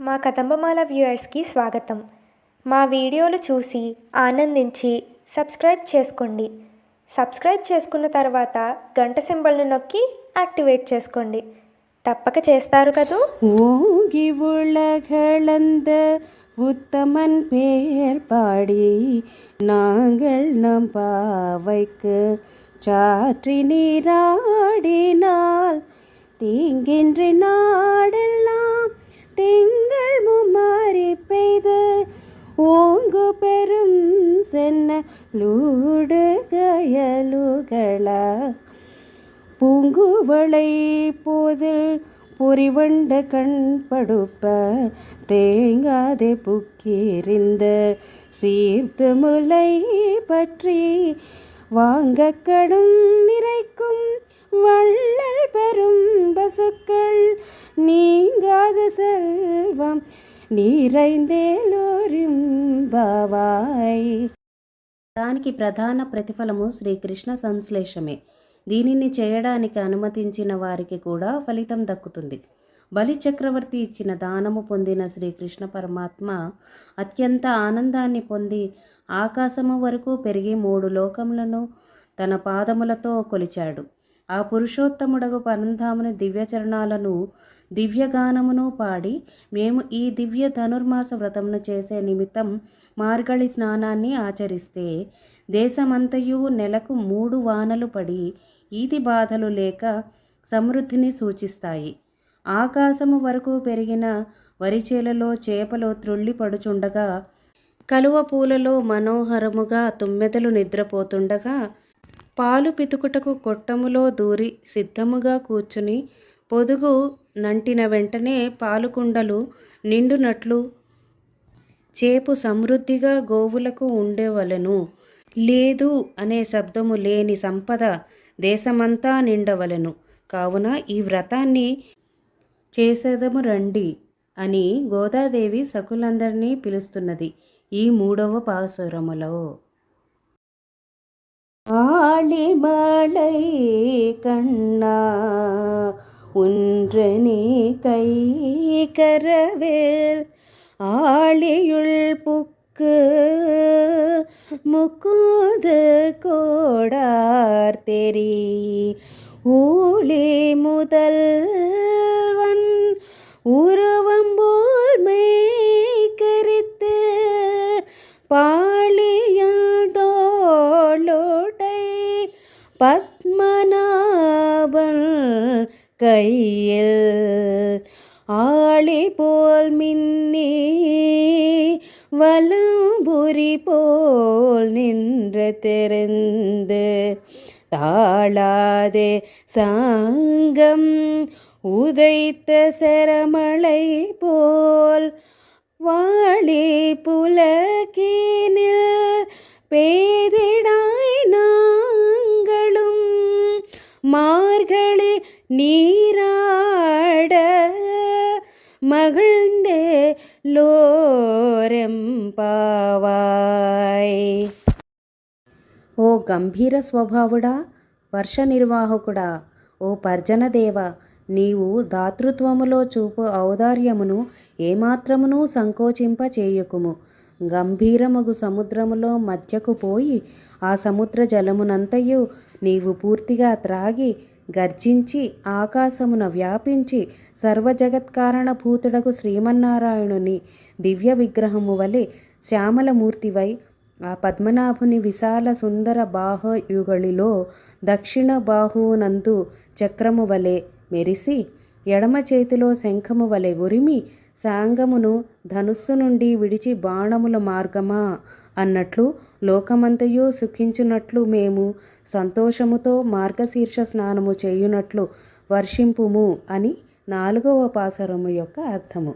మా కదంబమాల వ్యూయర్స్కి స్వాగతం. మా వీడియోలు చూసి ఆనందించి సబ్స్క్రైబ్ చేసుకోండి. సబ్స్క్రైబ్ చేసుకున్న తర్వాత గంట సింబల్ను నొక్కి యాక్టివేట్ చేసుకోండి. తప్పక చేస్తారు కదూ. ஓங்கி உலகளந்த உத்தமன் பேர் பாடி நாங்கள் நம் பாவைக்கு சாற்றி நீராடினால் தீங்கின்றி நாடெல்லாம் திங்கள் மும்மாறி பெய்து ஓங்கு பெரும் சென்ன லூடு கயலுகள பூங்குவளை போதில் பொறிவண்ட கண் படுப்ப தேங்காதே புக்கிரிந்த சீர்த்து முலை பற்றி வாங்க கடும் நிறைக்கும் வள்ளல் பெரும் பசுக்கள் நீங்காத செல்வம் నీరైందేలోరింబావాయ్. దానికి ప్రధాన ప్రతిఫలము శ్రీకృష్ణ సంశ్లేషమే. దీనిని చేయడానికి అనుమతించిన వారికి కూడా ఫలితం దక్కుతుంది. బలి చక్రవర్తి ఇచ్చిన దానము పొందిన శ్రీకృష్ణ పరమాత్మ అత్యంత ఆనందాన్ని పొంది ఆకాశము వరకు పెరిగి 3 లోకములను తన పాదములతో కొలిచాడు. ఆ పురుషోత్తముడగు పరంధాముని దివ్యచరణాలను దివ్యగానమును పాడి మేము ఈ దివ్య ధనుర్మాస వ్రతమును చేసే నిమిత్తం మార్గళి స్నానాన్ని ఆచరిస్తే దేశమంతయు నెలకు 3 వానలు పడి ఈతి బాధలు లేక సమృద్ధిని సూచిస్తాయి. ఆకాశము వరకు పెరిగిన వరిచేలలో చేపలు త్రుళ్ళి పడుచుండగా, కలువ పూలలో మనోహరముగా తుమ్మెదలు నిద్రపోతుండగా, పాలు పితుకుటకు కొట్టములో దూరి సిద్ధముగా కూర్చుని పొదుగు నంటిన వెంటనే పాలుకుండలు నిండునట్లు చేపు సమృద్ధిగా గోవులకు ఉండేవలెను. లేదు అనే శబ్దము లేని సంపద దేశమంతా నిండవలెను. కావున ఈ వ్రతాన్ని చేసేదము రండి అని గోదాదేవి సకులందరినీ పిలుస్తున్నది ఈ 3వ పాసురములో. ஆழிமலை கண்ணா ஒன்றனே கை கரவேல் ஆழியுள் புக்கு முக்குத கோடார் தெரி ஊழி முதல்வன் உருவம்போல் மேய்கரித்து பாழியல் தோளோடை பத்மநாபன் கையில் ஆளி போல் மின்னி வலம்புரி போல் நின்று திறந்து தாழாதே சாங்கம் உதைத்த செரமலை போல் வாழி புலகினில் பேதிடாய் நாங்களும் மார்கழி நீராட மகிழ்ந்தே లోరెంపావాయ్. ఓ గంభీర స్వభావుడా, వర్ష నిర్వాహకుడా, ఓ పర్జనదేవ, నీవు దాతృత్వములో చూపు ఔదార్యమును ఏమాత్రమును సంకోచింప చేయకుము. గంభీరమగు సముద్రములో మధ్యకు పోయి ఆ సముద్ర జలమునంతయు నీవు పూర్తిగా త్రాగి గర్జించి ఆకాశమున వ్యాపించి సర్వజగత్కారణభూతుడకు శ్రీమన్నారాయణుని దివ్య విగ్రహము వలె శ్యామలమూర్తివై ఆ పద్మనాభుని విశాల సుందర బాహుయుగళిలో దక్షిణ బాహువునందు చక్రము వలె మెరిసి ఎడమ చేతిలో శంఖము వలె ఉరిమి సాంగమును ధనుస్సు నుండి విడిచి బాణముల మార్గమా అన్నట్లు లోకమంతయు సుఖించునట్లు మేము సంతోషముతో మార్గశీర్ష స్నానము చేయునట్లు వర్షింపుము అని 4వ పాసురము యొక్క అర్థము.